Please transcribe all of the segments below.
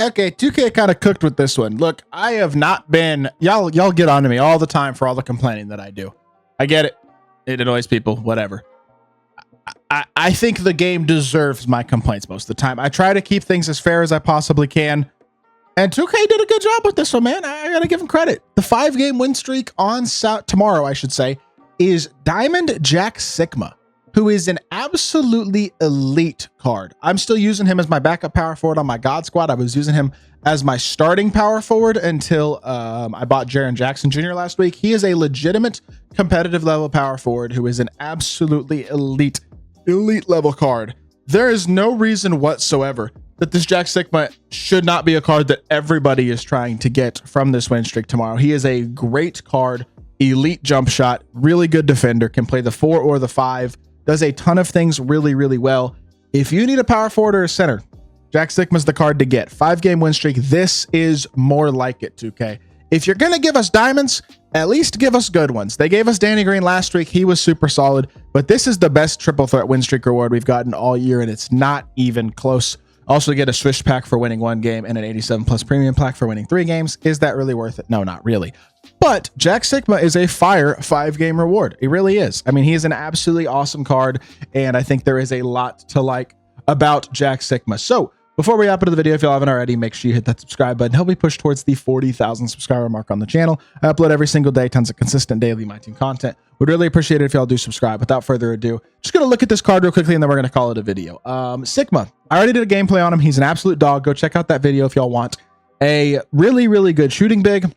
Okay, 2K kind of cooked with this one. Look, I have not been, y'all get on to me all the time for all the complaining that I do. I get it. It annoys people, whatever. I think the game deserves my complaints most of the time. I try to keep things as fair as I possibly can. And 2K did a good job with this one, man. I gotta give them credit. The 5-game win streak on tomorrow, I should say, is Diamond Jack Sikma, who is an absolutely elite card. I'm still using him as my backup power forward on my God squad. I was using him as my starting power forward until I bought Jaren Jackson Jr. last week. He is a legitimate competitive level power forward who is an absolutely elite level card. There is no reason whatsoever that this Jack Sikma should not be a card that everybody is trying to get from this win streak tomorrow. He is a great card, elite jump shot, really good defender, can play the 4 or the 5, does a ton of things really, really well. If you need a power forward or a center, Jack Sikma's the card to get. 5-game win streak. This is more like it, 2K. If you're going to give us diamonds, at least give us good ones. They gave us Danny Green last week. He was super solid, but this is the best triple threat win streak reward we've gotten all year, and it's not even close. Also get a Swish pack for winning 1 game and an 87 plus premium pack for winning 3 games. Is that really worth it? No, not really. But Jack Sikma is a fire 5-game reward. It really is. I mean, he is an absolutely awesome card, and I think there is a lot to like about Jack Sikma. So before we hop into the video, if you haven't already, make sure you hit that subscribe button. Help me push towards the 40,000 subscriber mark on the channel. I upload every single day, tons of consistent daily MyTeam content. Would really appreciate it if y'all do subscribe. Without further ado, just going to look at this card real quickly, and then we're going to call it a video. Sikma, I already did a gameplay on him. He's an absolute dog. Go check out that video if y'all want. A really, really good shooting big.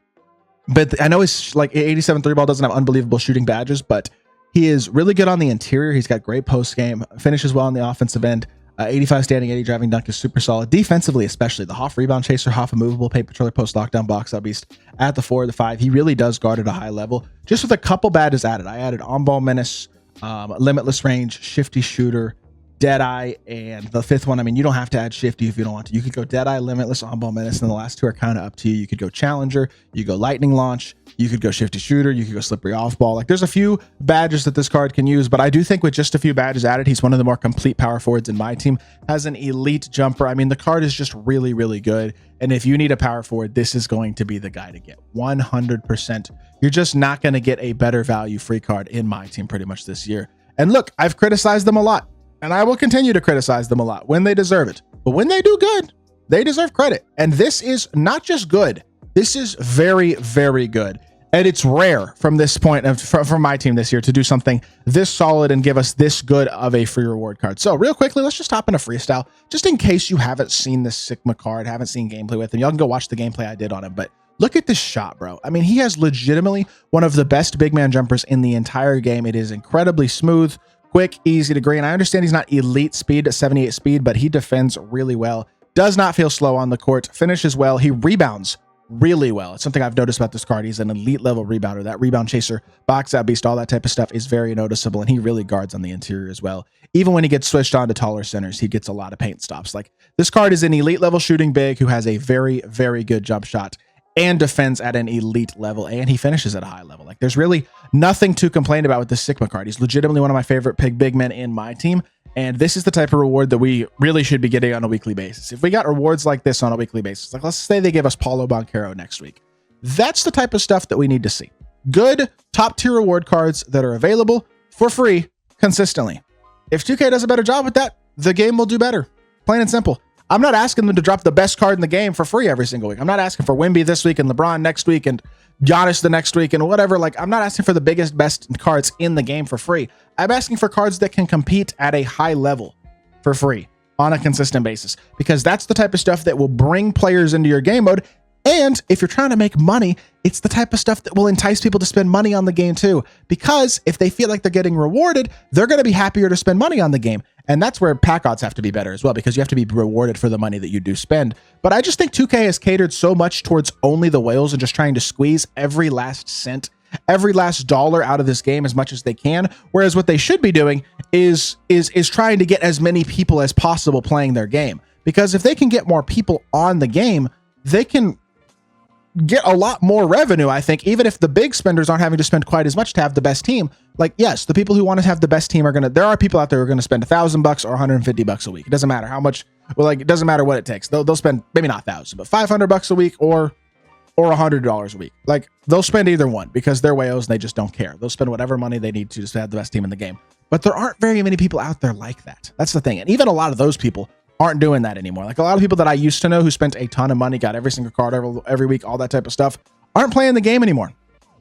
But I know his like 87 3 ball doesn't have unbelievable shooting badges, but he is really good on the interior. He's got great post game, finishes well on the offensive end. 85 standing, 80 driving dunk is super solid. Defensively, especially the Hoff rebound chaser, Hoff immovable, paper controller, post lockdown, box out beast at the 4 or the 5. He really does guard at a high level. Just with a couple badges added. I added on ball menace, limitless range, shifty shooter, Deadeye, and the 5th one, I mean, you don't have to add shifty if you don't want to. You could go Deadeye, limitless, on ball menace, and the last 2 are kind of up to you. You could go challenger, you go lightning launch, you could go shifty shooter, you could go slippery off ball. Like, there's a few badges that this card can use, but I do think with just a few badges added, he's one of the more complete power forwards in my team. Has an elite jumper. I mean, the card is just really, really good. And if you need a power forward, this is going to be the guy to get. 100%. You're just not going to get a better value free card in my team pretty much this year. And look, I've criticized them a lot, and I will continue to criticize them a lot when they deserve it. But when they do good, they deserve credit. And this is not just good. This is very, very good. And it's rare from this point from my team this year to do something this solid and give us this good of a free reward card. So real quickly, let's just hop into freestyle, just in case you haven't seen this Sikma card, haven't seen gameplay with him. Y'all can go watch the gameplay I did on him, but look at this shot, bro. I mean, he has legitimately one of the best big man jumpers in the entire game. It is incredibly smooth, quick, easy to green. I understand he's not elite speed at 78 speed, but he defends really well. Does not feel slow on the court, finishes well. He rebounds really well. It's something I've noticed about this card. He's an elite level rebounder. That rebound chaser, box out beast, all that type of stuff is very noticeable, and he really guards on the interior as well. Even when he gets switched on to taller centers, he gets a lot of paint stops. Like, this card is an elite level shooting big who has a very, very good jump shot and defends at an elite level, and he finishes at a high level. Like, there's really nothing to complain about with this Sikma card. He's legitimately one of my favorite big men in my team, and this is the type of reward that we really should be getting on a weekly basis. If we got rewards like this on a weekly basis, like let's say they give us Paulo Banchero next week, that's the type of stuff that we need to see. Good top tier reward cards that are available for free consistently. If 2K does a better job with that, the game will do better. Plain and simple. I'm not asking them to drop the best card in the game for free every single week. I'm not asking for Wemby this week and LeBron next week and Giannis the next week and whatever. Like, I'm not asking for the biggest, best cards in the game for free. I'm asking for cards that can compete at a high level for free on a consistent basis, because that's the type of stuff that will bring players into your game mode. And if you're trying to make money, it's the type of stuff that will entice people to spend money on the game too, because if they feel like they're getting rewarded, they're going to be happier to spend money on the game. And that's where pack odds have to be better as well, because you have to be rewarded for the money that you do spend. But I just think 2K has catered so much towards only the whales and just trying to squeeze every last cent, every last dollar out of this game as much as they can. Whereas what they should be doing is trying to get as many people as possible playing their game. Because if they can get more people on the game, they can get a lot more revenue, I think, even if the big spenders aren't having to spend quite as much to have the best team. Like, yes, the people who want to have the best team are there are people out there who are going to spend $1,000 or $150 a week. It doesn't matter how much Well, like, it doesn't matter what it takes. They'll spend maybe not 1,000, but $500 a week or $100 a week. Like, they'll spend either one because they're whales and they just don't care. They'll spend whatever money they need to just have the best team in the game. But there aren't very many people out there like that. That's the thing. And even a lot of those people aren't doing that anymore. Like, a lot of people that I used to know who spent a ton of money, got every single card every week, all that type of stuff, aren't playing the game anymore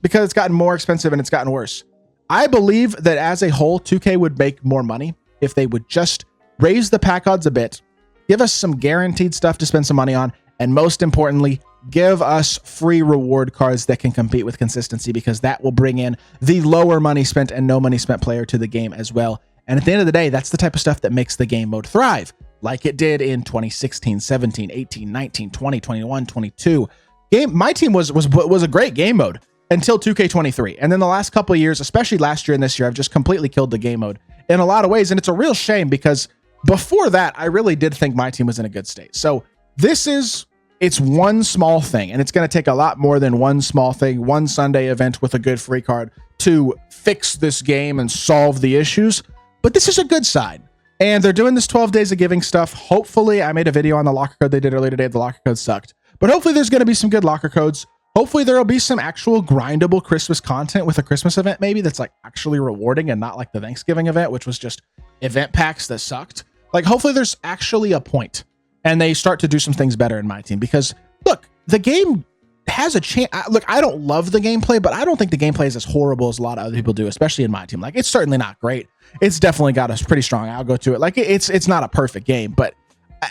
because it's gotten more expensive and it's gotten worse. I believe that as a whole, 2K would make more money if they would just raise the pack odds a bit, give us some guaranteed stuff to spend some money on, and most importantly, give us free reward cards that can compete with consistency, because that will bring in the lower money spent and no money spent player to the game as well. And at the end of the day, that's the type of stuff that makes the game mode thrive, like it did in 2016, 17, 18, 19, 20, 21, 22. MyTeam was a great game mode until 2K23. And then the last couple of years, especially last year and this year, I've just completely killed the game mode in a lot of ways. And it's a real shame because before that, I really did think MyTeam was in a good state. So it's one small thing, and it's going to take a lot more than one small thing, one Sunday event with a good free card to fix this game and solve the issues. But this is a good side. And they're doing this 12 days of giving stuff. Hopefully, I made a video on the locker code they did earlier today. The locker code sucked. But hopefully there's going to be some good locker codes. Hopefully there'll be some actual grindable Christmas content with a Christmas event maybe that's like actually rewarding and not like the Thanksgiving event, which was just event packs that sucked. Like, hopefully there's actually a point and they start to do some things better in MyTeam, because look, the game has a chance. Look, I don't love the gameplay, but I don't think the gameplay is as horrible as a lot of other people do, especially in MyTeam. Like, it's certainly not great. It's definitely got a pretty strong algo to it. Like, it's not a perfect game, but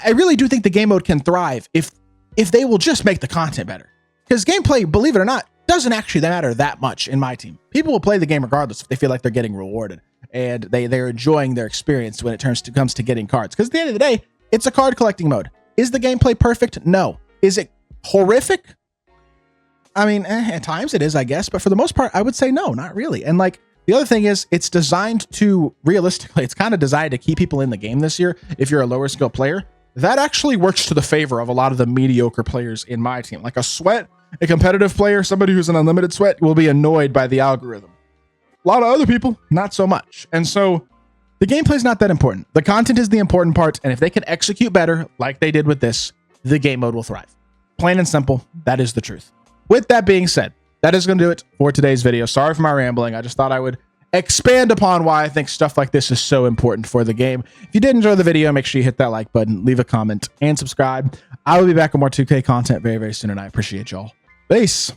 I really do think the game mode can thrive if they will just make the content better. Because gameplay, believe it or not, doesn't actually matter that much in MyTeam. People will play the game regardless if they feel like they're getting rewarded and they're enjoying their experience when it comes to getting cards. Because at the end of the day, it's a card collecting mode. Is the gameplay perfect? No. Is it horrific? I mean, at times it is, I guess, but for the most part, I would say no, not really. And like, the other thing is, it's designed to, realistically, it's kind of designed to keep people in the game this year. If you're a lower skill player, that actually works to the favor of a lot of the mediocre players in MyTeam. Like a sweat, a competitive player, somebody who's an unlimited sweat will be annoyed by the algorithm. A lot of other people, not so much. And so the gameplay is not that important. The content is the important part. And if they can execute better, like they did with this, the game mode will thrive. Plain and simple. That is the truth. With that being said, that is going to do it for today's video. Sorry for my rambling. I just thought I would expand upon why I think stuff like this is so important for the game. If you did enjoy the video, make sure you hit that like button, leave a comment, and subscribe. I will be back with more 2K content very, very soon, and I appreciate y'all. Peace.